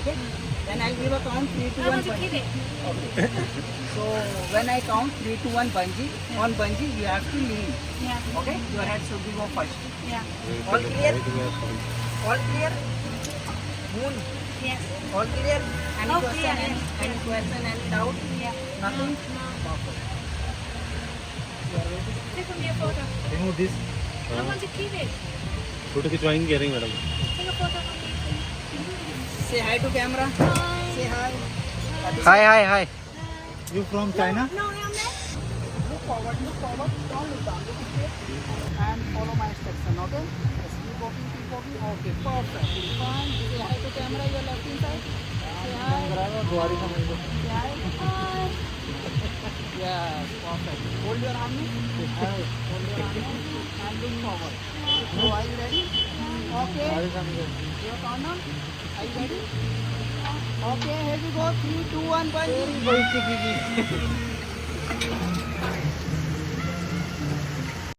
Okay? Then I'll give a count 3, 2, 1, bungee. Okay. So when I count 3, 2, 1, bungee, on bungee you have to lean. Yeah. Okay? Your head should be go first. Yeah. All clear? All clear? Moon? Yes. All clear? Any All question? clear. Any question? Any doubt? Yeah. Nothing? Perfect. You are ready? Take me a photo. Remove this. I want to keep it. Photo खिंचवाएंगे कह रही madam. Take a photo of me. Say hi to camera. Say hi. Hi. You from China? No, I'm not. Look forward, don't look down, look straight and follow my instruction, okay? Just keep walking, okay, perfect, fine. Say hi to camera, your left hand side. Say hi. Say hi. Yes, perfect. Hold your arm, hold your arm and look forward. So are you ready? Okay. Your corner. Are you ready? Okay, here we go. 3, 2, 1, bungee.